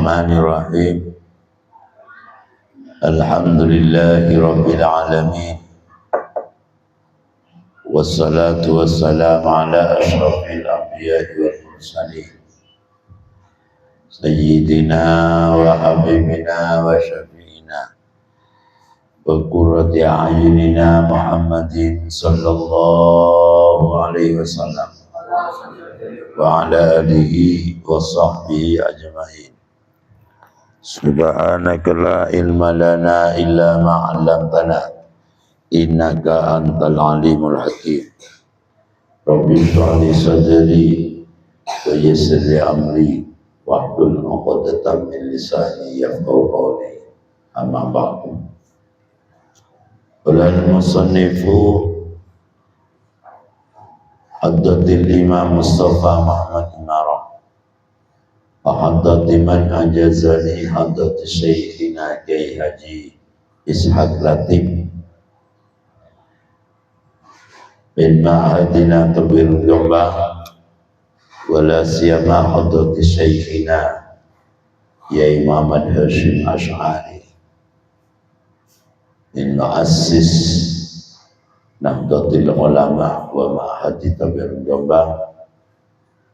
Bismillahirrahmanirrahim. Alhamdulillahi rabbil alamin. Wassalatu wassalamu ala asyrafil anbiya'i wal mursalin. Sayyidina wa habibina wa syafi'ina wa qurrati a'yunina Muhammadin sallallahu alaihi wasallam wa ala alihi wa sahbihi ajma'in. Subhanaka la ilma lana illa ma 'allamtana innaka antal alimul hakim. Rabbi shrah li sadri wa yassir li amri wahlul 'uqdatam min lisani yafqahu qawli. Amma ba'du. Qala al-musannifu Haddatil Imam Mustafa Muhammad Imarah Haddati man ajazani haddati Syekhina Kiai Haji Ishaq Latif bin Ma'adina Tabir Jombang wala siyama haddati Syekhina Kiai Muhammad Hashim Ash'ari bin Mu'assis Nahdlatul Ulama wa Ma'hadi Tabir Jombang.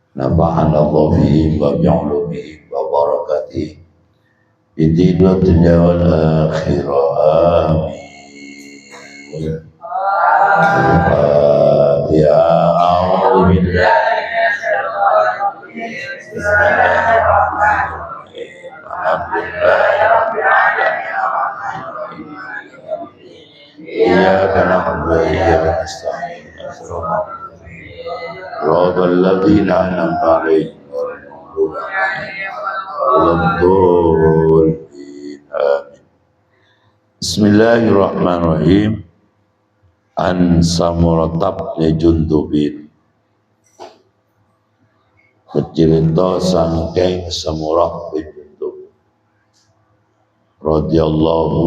Nafa'ana Allah bihi wa bi'ulumihi wa barakatihi bid-din wa dunya wal akhirah. Amin. Ya a'udzu billahi iyyaka na'budu wa iyyaka nasta'in. Rabbal ladzina an'amta 'alaihim Amin. Bismillahirrahmanirrahim. An Samuratab bin Jundubin. Bercerita sangking Samurah bin Jundub radhiyallahu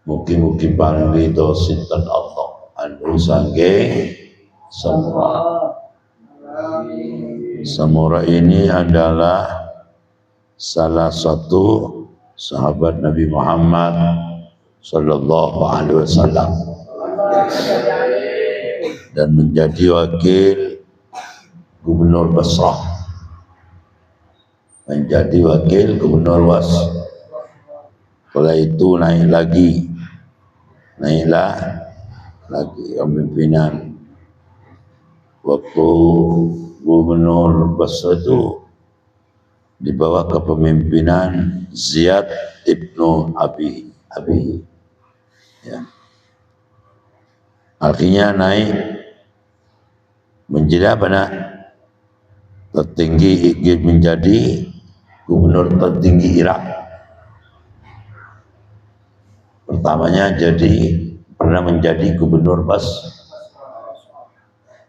mugi-mugi paringida sinten Allah anu sangking Samurah. Samurah ini adalah salah satu sahabat Nabi Muhammad sallallahu alaihi wasallam dan menjadi wakil gubernur Basrah, menjadi wakil gubernur Was. Setelah itu naik lagi kepemimpinan. Waktu gubernur Basrah itu di bawah kepemimpinan Ziyad ibnu Abi ya. Akhirnya naik menjadi apa nak? Tertinggi, ingin menjadi gubernur tertinggi Irak. Pertamanya pernah menjadi gubernur Basrah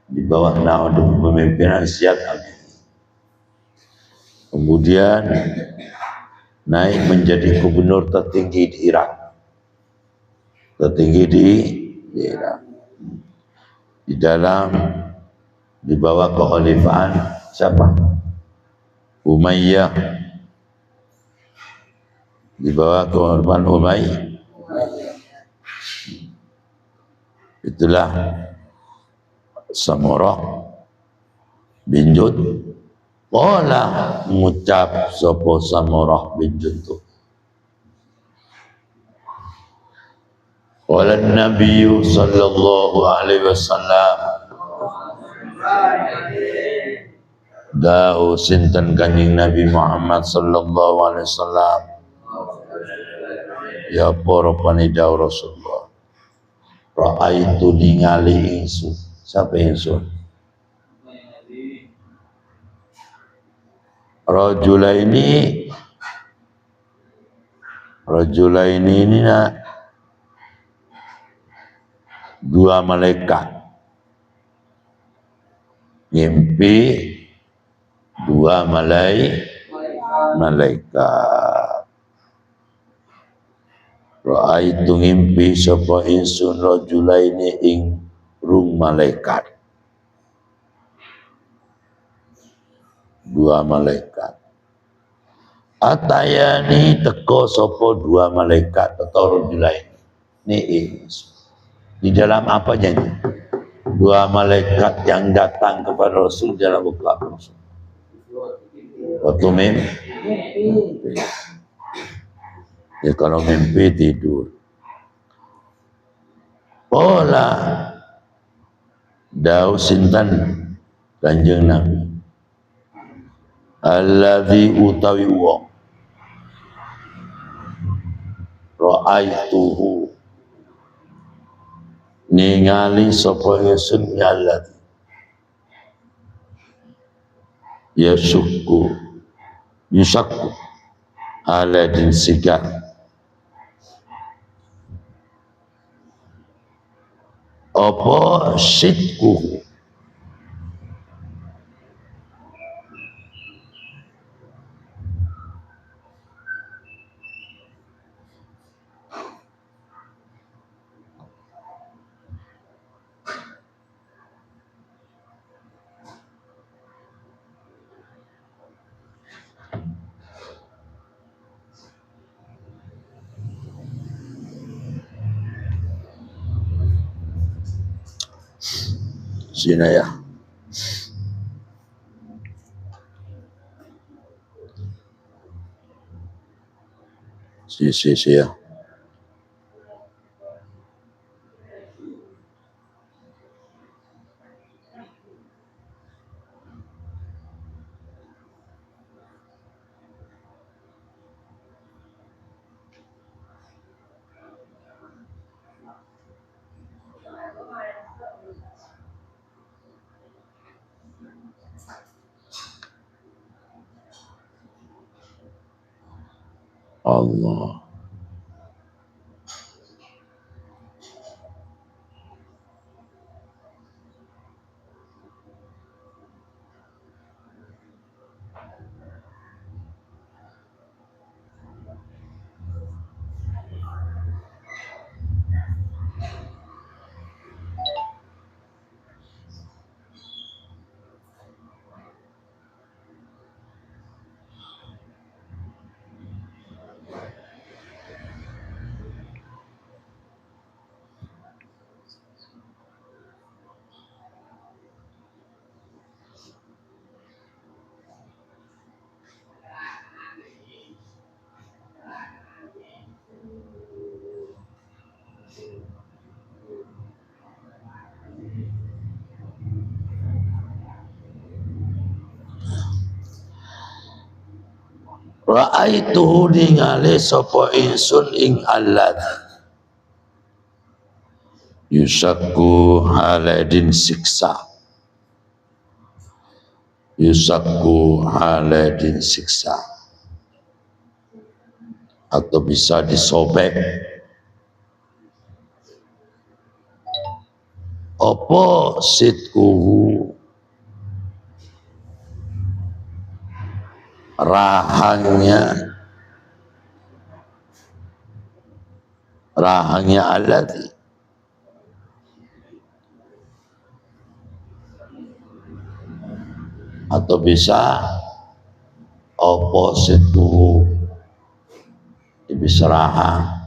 di bawah kepemimpinan Ziyad Abi. Kemudian naik menjadi gubernur tertinggi di Irak. Tertinggi di Irak. Di bawah kekhalifahan siapa? Umayyah. Di bawah kekhalifahan Umayyah. Itulah Samurah bin Jundub. Qala mengucap sapa Samurah bin Jundub. Qala Nabi sallallahu alaihi wasallam da'u sinten kanjeng Nabi Muhammad sallallahu alaihi wasallam ya para panida Rasulullah. Ra'aitu ningali ingsun. Siapa ingsun? Rajulaini ini dua malaikat. Ngimpi dua malaikat. Ra'aitu ngimpi sapa ingsun rajulaini ing rung malaikat. Dua malaikat. Atayani teko sopo dua malaikat atau lain. Ini di dalam apa jadi? Dua malaikat yang datang kepada Rasul dalam waktu Rasul. Waktu mimpi. Ya kalau mimpi tidur. Pola dau sintan Kanjeng Nabi. Alladzi utawi wong ra'aituhu ningali sapa ingsun ya alladzi yasukku yusakku aladin sigar apa sidku sini ya. Si ya. Allah. Ra'aituhu ningali sapa ingsun ing Allah yusakku haladin siksa yusakku haladin siksa atau bisa disobek apa sidkuhu rahangnya alladzi atau bisa opposite bisa rahang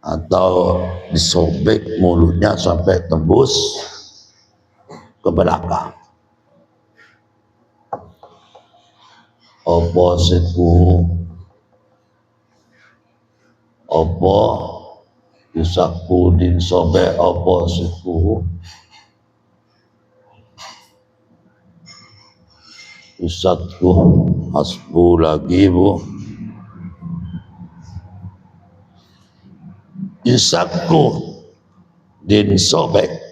atau disobek mulutnya sampai tembus ke belakang. Opposite opo yusaku din sobek opposite Ustadku hasbu lagi bu Yusaku din sobek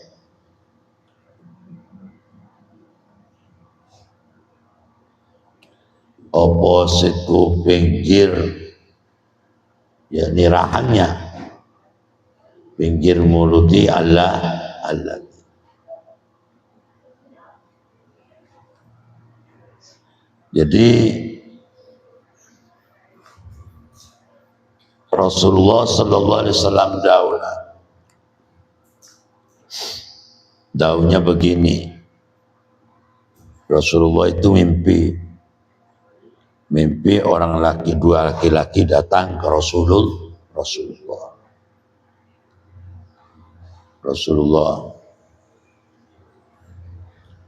opositku pinggir yakni rahangnya pinggir muluti Allah jadi Rasulullah sallallahu alaihi wasallam daunnya begini. Rasulullah itu mimpi Mimpi dua laki-laki datang ke Rasulullah.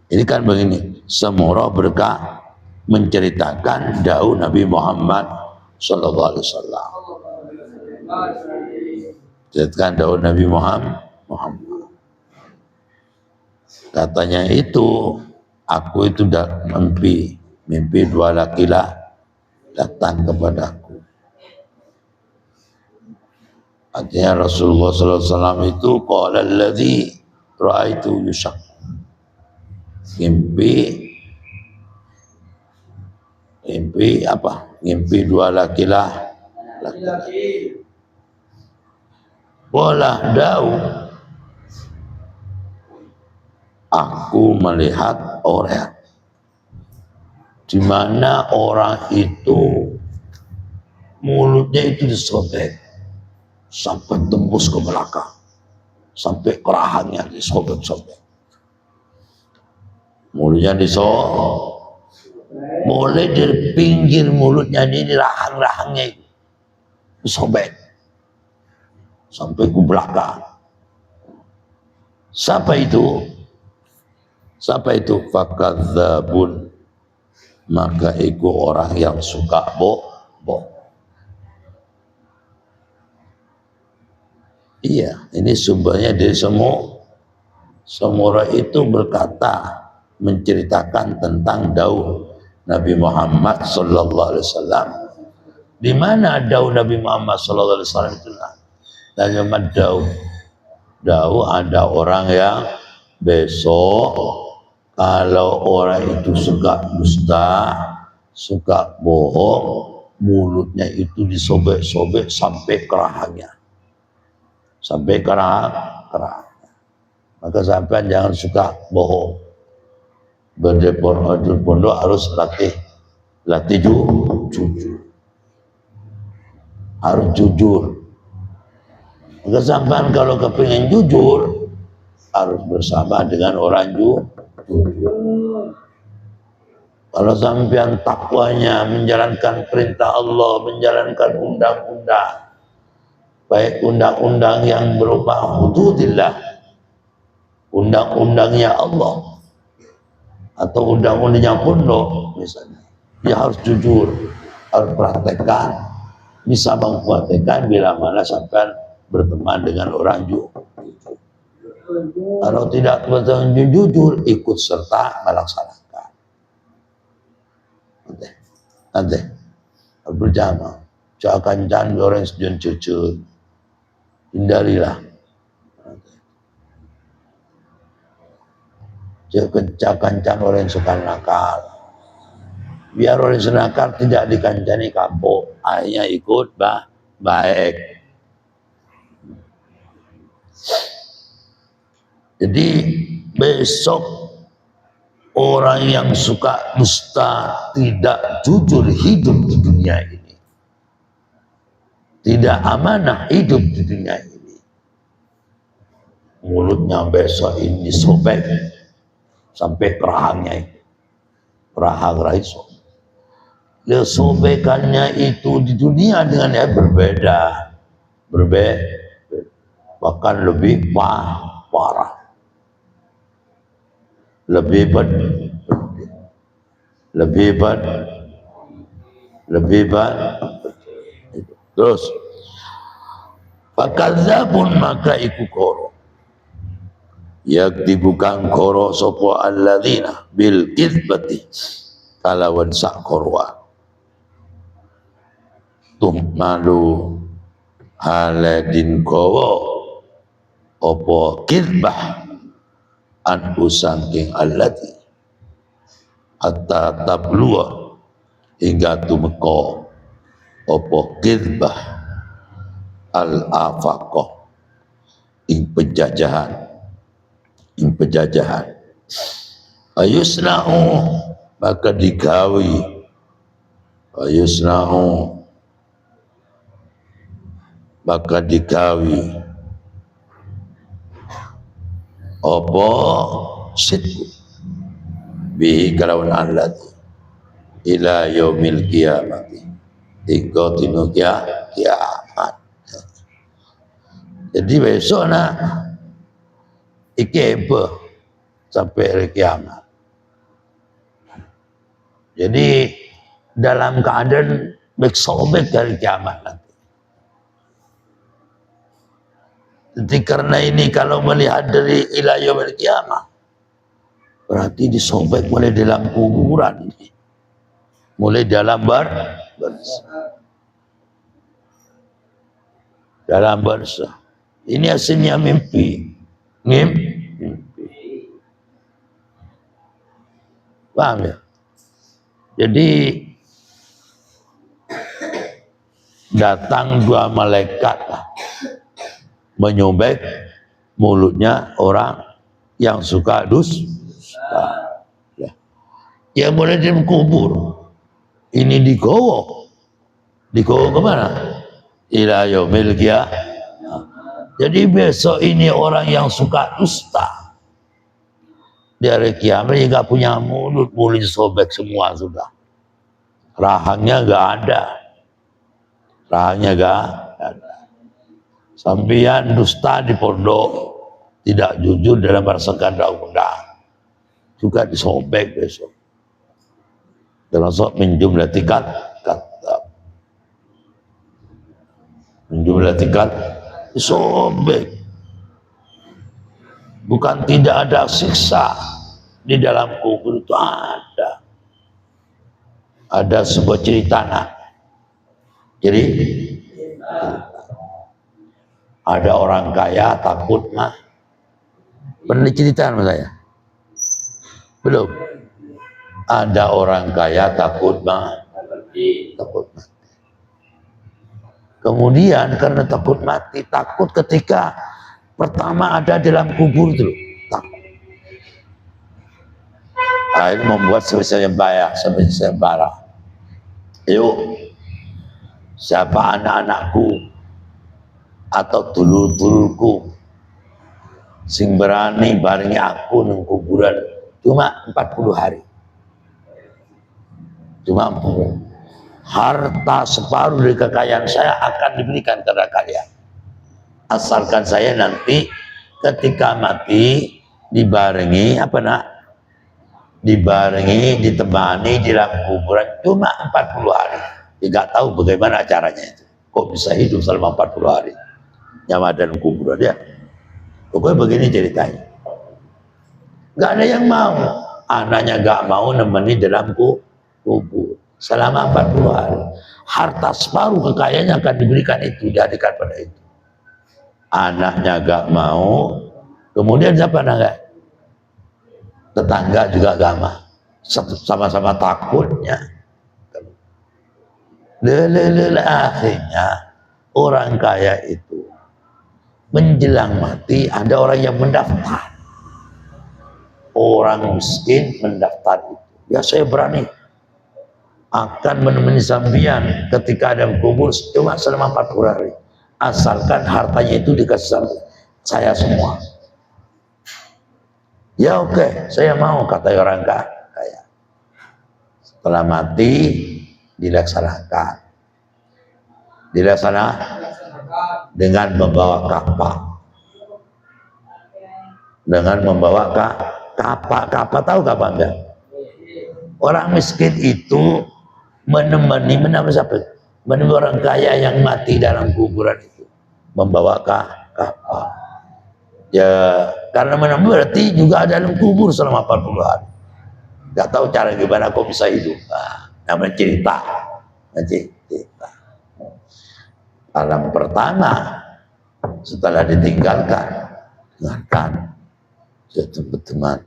Ini kan begini, Samurah berkah menceritakan daun Nabi Muhammad sallallahu alaihi wasallam. Ceritakan daun Nabi Muhammad. Katanya itu, aku itu mimpi dua laki-laki datang kepadaku. Artinya Rasulullah sallallahu alaihi wasallam itu qala allazi ra'aitu yushak. Mimpi apa? Mimpi dua laki-laki. Bola daun. Aku melihat orang di mana orang itu mulutnya itu disobek sampai tembus ke belakang, sampai kerahannya disobek-sobek. Mulutnya disobek, mulai dari pinggir mulutnya ini rahang-rahangnya itu disobek sampai ke belakang. Siapa itu? Fakadzabun, maka itu orang yang suka bohong. Iya, ini sumbernya dari Samurah itu berkata, menceritakan tentang daun Nabi Muhammad sallallahu alaihi wasallam. Di mana daun Nabi Muhammad sallallahu alaihi wasallam itu? Dan daun ada orang yang besok kalau orang itu suka dusta, suka bohong, mulutnya itu disobek-sobek sampai kerahnya. Sampai kerah. Maka sampai jangan suka bohong. Pondok harus latih jujur. Harus jujur. Maka sampai kalau kepingin jujur, harus bersama dengan orang jujur. Kalau sampean takwanya menjalankan perintah Allah, menjalankan undang-undang, baik undang-undang yang berupa hududillah, undang-undangnya Allah, atau undang-undangnya pondok misalnya, dia harus jujur, harus praktekkan, bisa mempraktekkan bila mana sampean berteman dengan orang jujur. Kalau tidak jujur, ikut serta melaksanakan. Nanti berjamaah, jangan orang sejun cucu, hindarilah. Jangan orang yang suka nakal. Biar orang yang nakal tidak dikancani kampung, hanya ikut baik. Jadi besok orang yang suka dusta, tidak jujur hidup di dunia ini, tidak amanah hidup di dunia ini, mulutnya besok ini sobek sampai kerahangnya itu, kerahang raiso. Ya, sobekannya itu di dunia dengan yang berbeda, bahkan lebih parah. Lebih terus fakadzabun, maka iku koro yakdibukan koro sopo alladzina bil kizbati kalawan sak korwa malu haladin kowo opo kizbah anhu sangking allati hatta tabluwa, hingga tumeko opo kizbah al-afaqah ing penjajahan ayusna'u, maka digawi apa sidku bihi kalawan allati ila yaumil qiyamati. Tiga tino kiamat. Jadi besok nak iki apa sampai hari kiamat. Jadi dalam keadaan bersobek dari kiamat nanti. Jadi karena ini kalau melihat dari ila yaumil kiamat, berarti disobek mulai dalam kuburan ini. Mulai dalam dalam barzah. Ini hasilnya mimpi. Paham ya? Jadi datang dua malaikat menyobek mulutnya orang yang suka dusta. Ya mulai dikubur. Ini digowo kemana? Ila yaumil qiyamah. Jadi besok ini orang yang suka dusta di hari kiamat dia nggak punya mulut sobek semua sudah. Rahangnya nggak ada. Sampian dusta di pondok, tidak jujur dalam merasakan undang-undang, juga disobek besok. Termasuk menjumlah tikat, disobek. Bukan tidak ada siksa di dalam kubur, itu ada. Ada sebuah cerita nak. Jadi ada orang kaya takut mah. Pernah diceritain sama saya? Belum. Ada orang kaya takut mati. Kemudian karena takut mati, takut ketika pertama ada dalam kubur itu, takut. Akhirnya membuat sebesar bara. Yuk, siapa anak-anakku atau dulur-dulurku sing berani barengi aku nang kuburan cuma 40 hari. Cuma 40. Harta separuh dari kekayaan saya akan diberikan kepada kalian. Asalkan saya nanti ketika mati dibarengi ditemani di dalam kuburan cuma 40 hari. Tidak tahu bagaimana caranya itu. Kok bisa hidup selama 40 hari? Nyawa dalam kuburan ya. Pokoknya begini ceritanya. Gak ada yang mau. Anaknya gak mau nemeni dalam kubur. Selama 40 hari. Harta separuh kekayaannya akan diberikan itu. Diadakan pada itu. Anaknya gak mau. Kemudian siapa enggak? Tetangga juga gak mau. Sama-sama takutnya. Akhirnya orang kaya itu menjelang mati ada orang yang mendaftar. Orang miskin mendaftar itu. Ya saya berani akan menemani sambian ketika ada kubur cuma selama 40 hari. Asalkan hartanya itu dikasih saya semua. Ya oke, saya mau, kata orang kaya. Setelah mati dilaksanakan dengan membawa kapak. Kapak tahu kapak enggak? Orang miskin itu menemani orang kaya yang mati dalam kuburan itu, membawa kapak. Ya karena menemani berarti juga ada dalam kubur selama 40 hari. Gak tahu cara gimana kok bisa hidup. Namanya cerita. Alam pertama setelah ditinggalkan, dengarkan teman-teman.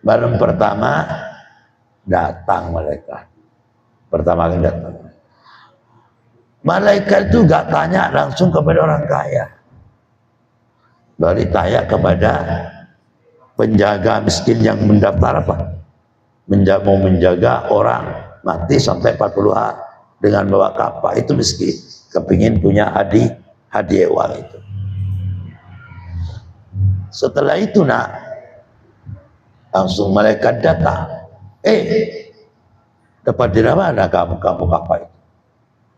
Malam pertama datang malaikat. Pertama kali datang. Malaikat itu gak tanya langsung kepada orang kaya. Baru tanya kepada penjaga miskin yang mendaftar mau menjaga orang mati sampai 40 hari dengan bawa kapak. Itu miskin, kepingin punya hadiah uang itu. Setelah itu langsung malaikat datang Dapat dari mana kamu apa itu?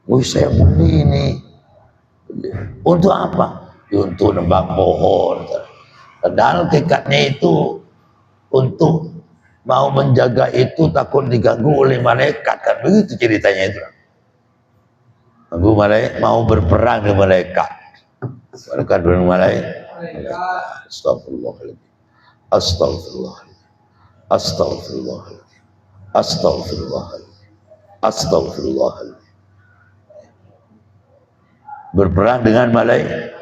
Wih, saya beli ini. Untuk apa? Untuk nebang pohon. Padahal tekadnya itu untuk mau menjaga itu, takut diganggu oleh malaikat, kan begitu ceritanya itu. Mau berperang dengan malaikat. Malaikat dengan malaikat. Astagfirullahaladzim. Astagfirullahaladzim. Astagfirullahaladzim. Astagfirullahaladzim. Astagfirullahaladzim. Berperang dengan malaikat.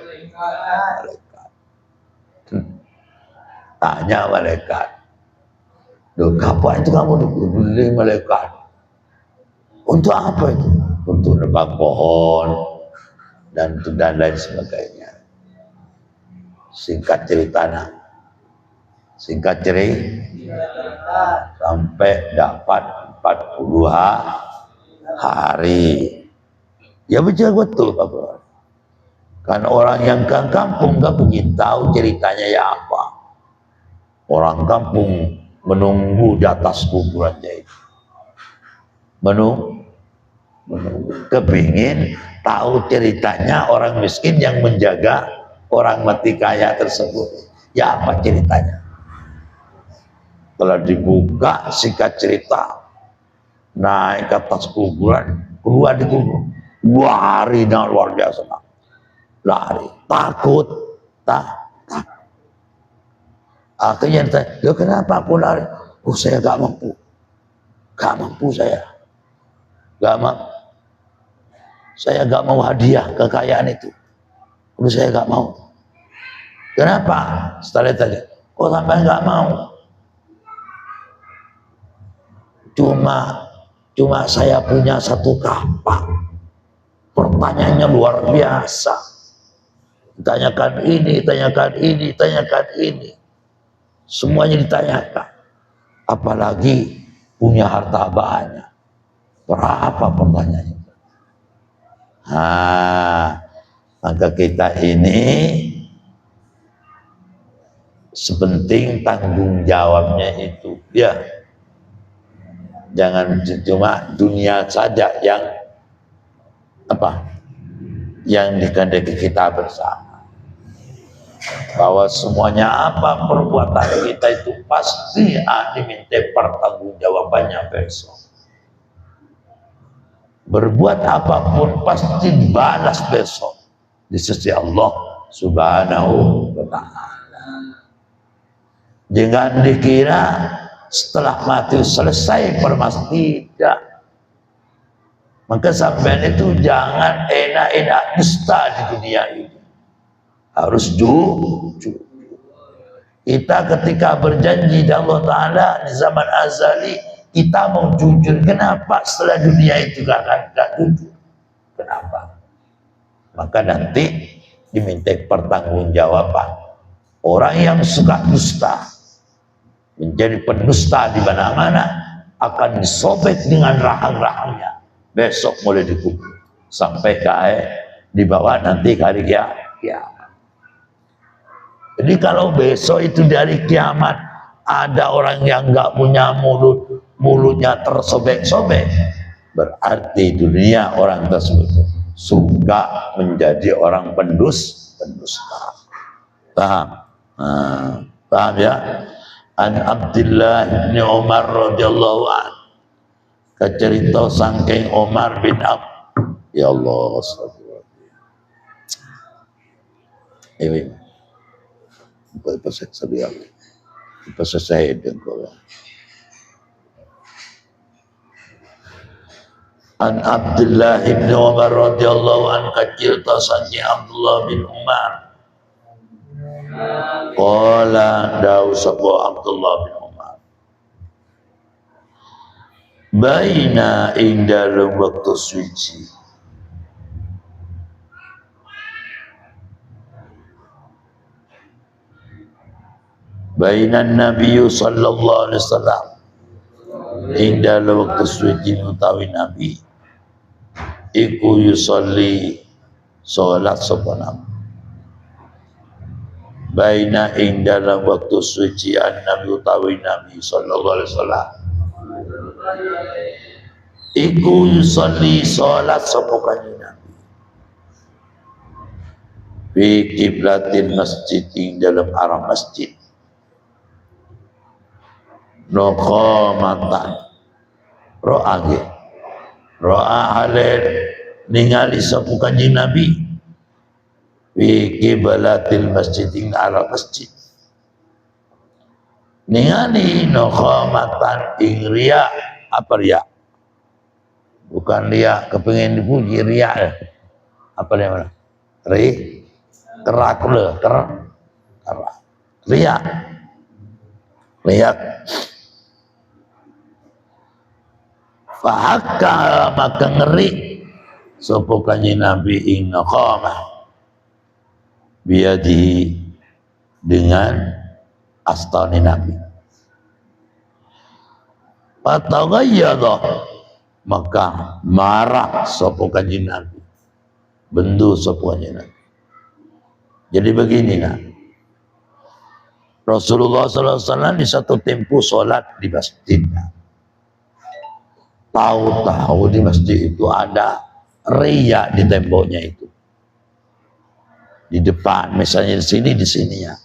Tanya malaikat, loh, kapan itu kamu dibeli malaikat? Untuk apa itu? Untuk nebang pohon dan lain sebagainya. Singkat cerita, sampai dapat 40 hari. Ya betul Pak Bro. Kan orang yang ke kampung nggak begitu tahu ceritanya ya apa. Orang kampung menunggu di atas kuburannya itu. Menunggu. Kepingin tahu ceritanya orang miskin yang menjaga orang mati kaya tersebut. Ya apa ceritanya? Kalau dibuka singkat cerita, naik ke atas kuburan, keluar di kubur. 2 hari dengan luar biasa. Lari, takut. Akhirnya ditanya, "Loh, kenapa aku lari?" "Oh, saya gak mampu. Saya. Gak mampu. Saya gak mau hadiah kekayaan itu. Saya gak mau." "Kenapa?" Setelah tanya, "Oh, sampai gak mau." Cuma saya punya satu kapak. Pertanyaannya luar biasa. Tanyakan ini. Semuanya ditanyakan. Apalagi punya harta banyak. Berapa pertanyaannya? Maka kita ini sepenting tanggung jawabnya itu. Ya, jangan cuma dunia saja yang dikehendaki kita bersama. Bahwa semuanya perbuatan kita itu pasti diminta pertanggungjawabannya besok. Berbuat apapun pasti dibalas besok di sisi Allah Subhanahu wa ta'ala. Jangan dikira setelah mati selesai permasalahan, tidak. Maka sampean itu jangan enak-enak dusta di dunia ini. Harus jujur. Kita ketika berjanji dengan Allah Ta'ala di zaman azali, kita mau jujur. Kenapa setelah dunia itu gak jujur? Kenapa? Maka nanti diminta pertanggungjawaban. Orang yang suka dusta, menjadi pendusta di mana-mana, akan disobek dengan rahang-rahangnya. Besok mulai dikubur sampai dibawa nanti ke hari kiamat. Jadi kalau besok itu dari kiamat ada orang yang nggak punya mulutnya tersobek-sobek, berarti dunia orang tersebut suka menjadi orang pendusta. Paham ya? An Abdullah bin Umar radhiyallahu anhu, kecerita saking Umar bin ya Allah, ini pasal saya dengar. An Abdullah bin Umar radhiyallahu anhu, kecerita saking Abdullah bin Umar. Qala dawu sapa Abdullah bin Umar, baina ing dalam waktu suci, bainan Nabi sallallahu alaihi wasallam, ing dalam waktu suci utawi Nabi iku yusolli salat sapa Nabi. Baina ing dalam waktu suci Nabi utawi Nabi sallallahu alaihi wasallam iku yusolli salat sapa kanjeng Nabi fi kiblatil masjid, ing dalam arah masjid, noqamatan ro'age ro'a halil ningali sapa kanjeng Nabi fi kiblatil masjid, ing arah masjid, ningali noqamatan ing riya. Apa riya? Bukan riya kepengen dipuji, riya apa namanya? Kerak le, kerak. Riya. Fahakka maka ngeri sapa kanjeng Nabi ing naqamah biadihi dengan astani Nabi. Fataghayyada maka marah sapa kanjeng Nabi, bendu sapa kanjeng Nabi. Jadi begini nak, Rasulullah SAW di satu tempo sholat di masjid. Tahu-tahu di masjid itu ada riya di temboknya itu, di depan, misalnya di sini ya.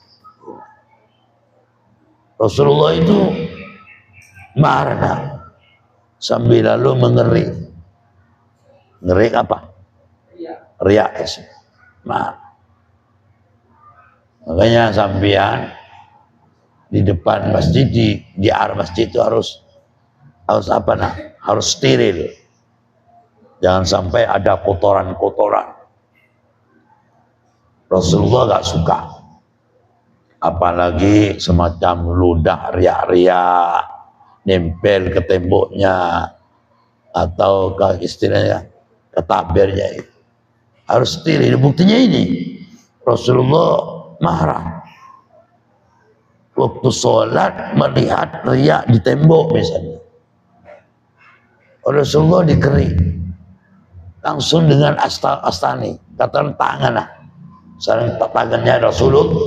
Rasulullah itu marah sambil lalu ngeri apa? Riya. Marah. Makanya sampean di depan masjid, di arah masjid itu harus apa nah? Harus steril. Jangan sampai ada kotoran-kotoran. Rasulullah gak suka. Apalagi semacam ludah ria-ria nempel ke temboknya atau ke istilahnya ke tabirnya itu. Harus steril. Buktinya ini. Rasulullah marah waktu sholat melihat riak di tembok misalnya. Rasulullah dikeri langsung dengan astani, katakan tangan lah, saling tangannya Rasulullah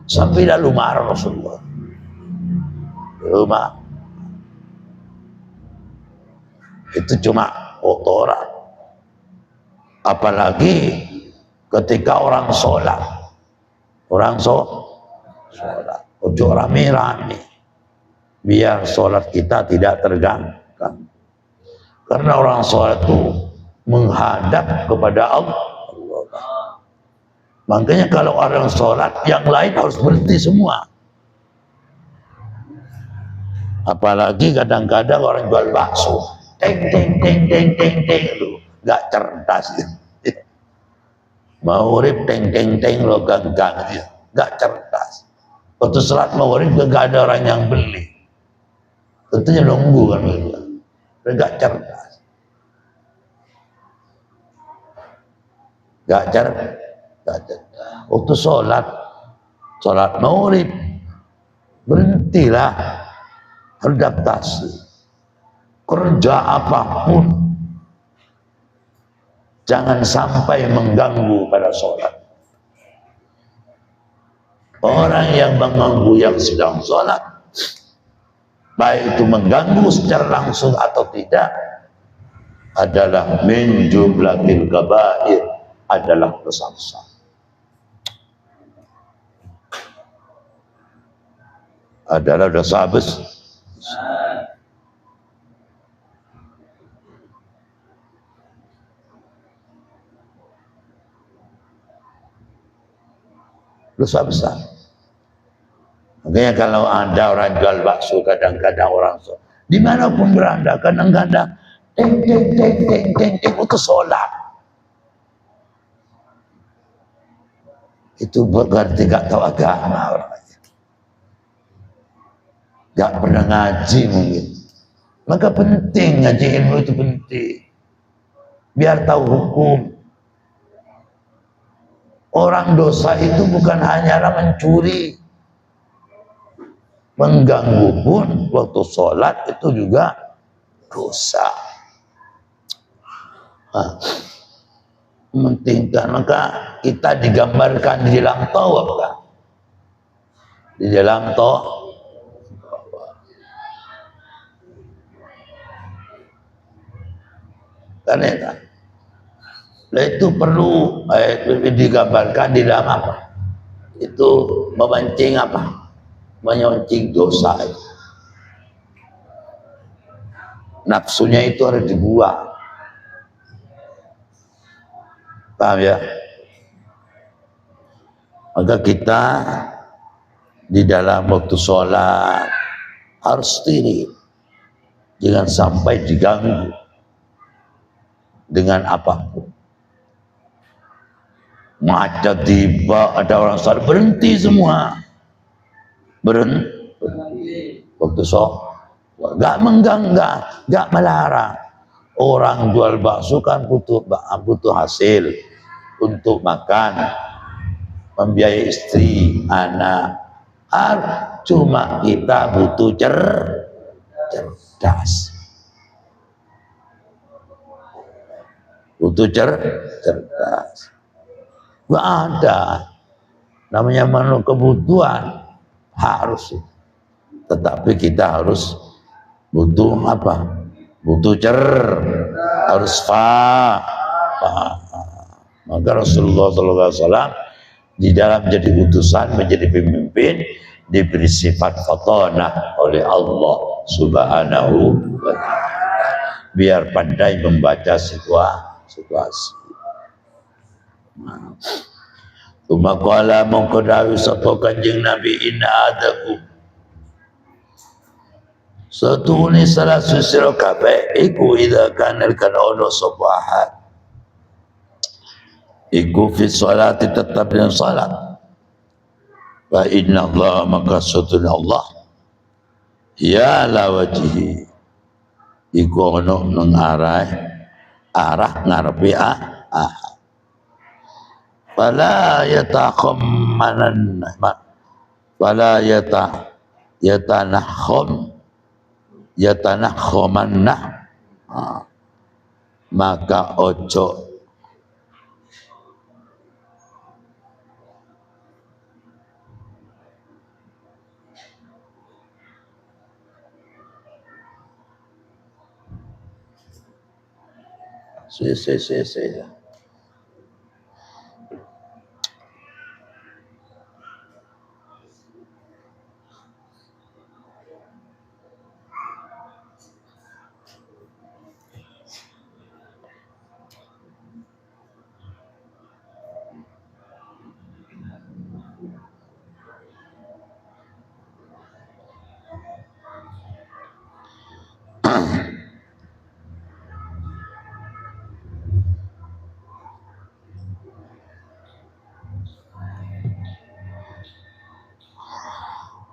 sampai lalu marah Rasulullah. Rumah itu cuma kotoran, apalagi ketika orang sholat. Orang sholat, ojo rame-rame, biar sholat kita tidak terganggu. Karena orang sholat itu menghadap kepada Allah. Makanya kalau orang sholat, yang lain harus berhenti semua. Apalagi kadang-kadang orang jual bakso, teng, gak cerdas. Maghrib teng lo gang dia, gak cerdas. Waktu sholat maghrib gak ada orang yang beli, tentunya nunggu kan begitu, gak cerdas, gak cerdas. Waktu sholat maghrib berhentilah, adaptasi, kerja apapun jangan sampai mengganggu pada sholat. Orang yang mengganggu yang sedang sholat, baik itu mengganggu secara langsung atau tidak, adalah min jumlatil kabair, adalah dosa besar. Adalah dosa besar. Dosa besar. Makanya kalau ada orang jual bakso, kadang-kadang orang dimanapun berada, kadang-kadang teng untuk sholat. Itu berarti gak tahu agama orangnya, gak pernah ngaji mungkin. Maka penting ngaji ilmu itu penting, biar tahu hukum. Orang dosa itu bukan hanyalah mencuri, mengganggu pun waktu sholat itu juga dosa. Mementingkan, maka kita digambarkan di dalam tawaf kan? Di dalam tawaf Kan ya? Nah, itu perlu digambarkan di dalam apa? Itu memancing apa? Menyoncing dosa itu. Nafsunya itu harus dibuang. Paham ya? Maka kita di dalam waktu sholat harus steril. Jangan sampai diganggu dengan apapun. Macet tiba ada orang sholat, berhenti semua. Berhenti. Waktu sholat. Gak mengganggu, gak melarang. Orang jual bakso kan butuh hasil untuk makan, membiayai istri, anak. Cuma kita butuh cerdas. Butuh cerdas. Gak ada namanya manusia kebutuhan harus, tetapi kita harus butuh apa? Butuh harus Maka Rasulullah SAW di dalam menjadi utusan, menjadi pemimpin, diberi sifat fatonah oleh Allah Subhanahu wa ta'ala, biar pandai membaca situasi. Tuma qala mengkodawi sapa Kanjeng Nabi, inna adakum satuni salah susiro kabeh iku idza kana ono sapa ahad iku fi sholati, tetap dalam salat. Wa inna Allah, maka satuna Allah ya la wajhi iku ono nang arah ngarepe fala yatakhammanan fala yatanakhamanna, maka ojo saya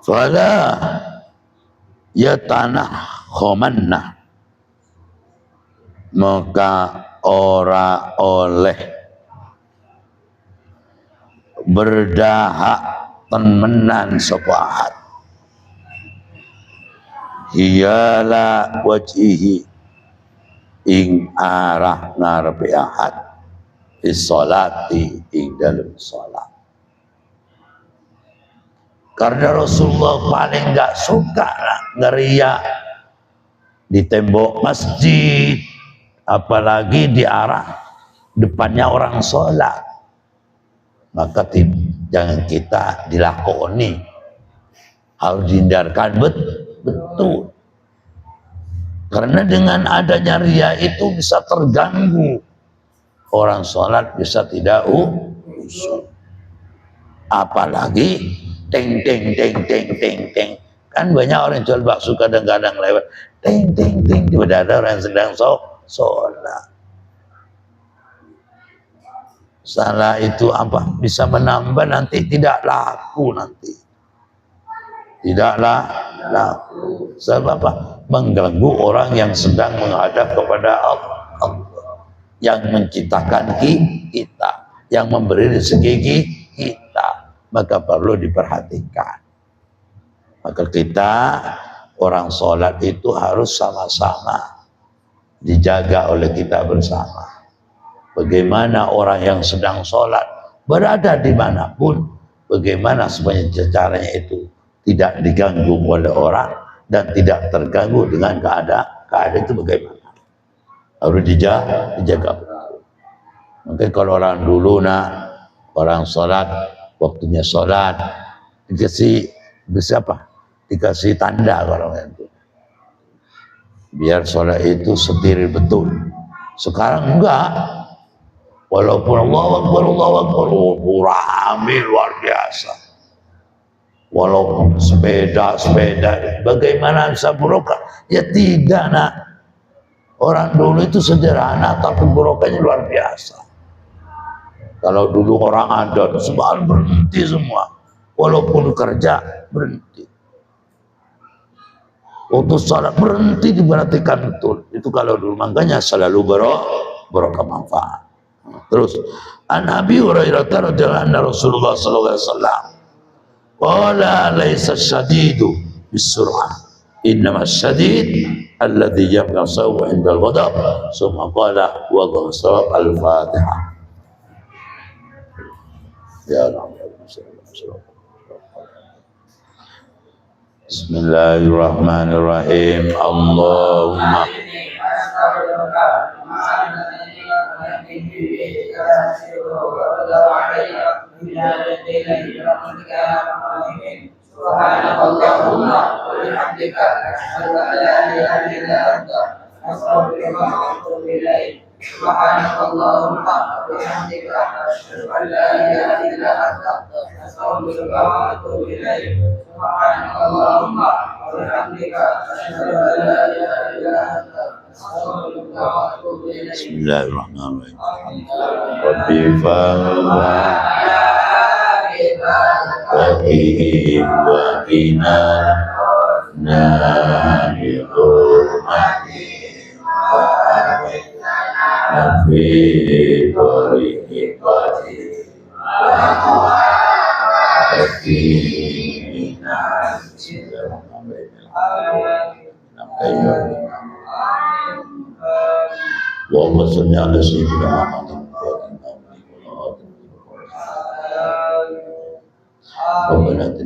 fala yatanakhamanna, maka ora oleh berdahak temenan sapa hiyala wajhihi ing arah ngarepe ahad fi sholati, ing dalam sholat. Karena Rasulullah paling gak suka ngeriak di tembok masjid, apalagi di arah depannya orang sholat. Maka jangan kita dilakoni, harus dihindarkan betul. Karena dengan adanya ria itu bisa terganggu, orang sholat bisa tidak khusyuk. Apalagi teng teng teng teng teng teng, kan banyak orang jual bakso kadang-kadang lewat teng teng teng, tiba-tiba ada orang yang sedang sholat. Salah itu apa? Bisa menambah nanti tidak laku, nanti tidaklah laku. Sebab apa? Mengganggu orang yang sedang menghadap kepada Allah, yang menciptakan kita, yang memberi rezeki kita. Maka perlu diperhatikan. Maka kita orang sholat itu harus sama-sama dijaga oleh kita bersama. Bagaimana orang yang sedang sholat berada dimanapun, bagaimana sebenarnya caranya itu tidak diganggu oleh orang dan tidak terganggu dengan keadaan itu bagaimana? harus dijaga. Mungkin kalau orang dulu orang sholat, waktunya sholat dikasih apa? Dikasih tanda kalau itu. Biar sholat itu sendiri betul. Sekarang enggak. Walaupun Allah Akbar, rame luar biasa. Walaupun sepeda, bagaimana bisa barokah? Ya tidak Orang dulu itu sederhana, tapi barokahnya luar biasa. Kalau dulu orang ada, semua berhenti semua. Walaupun kerja, berhenti. Untuk sholat berhenti diperhatikan betul. Itu kalau dulu, makanya selalu barokah manfaat. Terus Nabi Hurairah radhiyallahu anhu Rasulullah sallallahu alaihi wasallam qala laisa syadidu bisur'ah innama syadid alladhi yabghasu 'inda al-ghadab summa qala wa ghasab al-fatihah. Ya Allah. Bismillahirrahmanirrahim. Allahumma Subhanallahumma wa bihamdika asyhadu an la ilaha illa anta astaghfiruka wa atubu ilaik. Subhanallahumma wa bihamdika asyhadu an la ilaha illa anta astaghfiruka wa atubu ilaik. Subhanallahumma wa bihamdika asyhadu an la ilaha illa anta astaghfiruka wa atubu ilaik. Bismillahirrahmanirrahim. Rabbi fa'ala Fatihim wa bina nabi hurmati wa nabi korihibati wa fatihina Allahumma salli ala sayyidina Muhammad Rabbana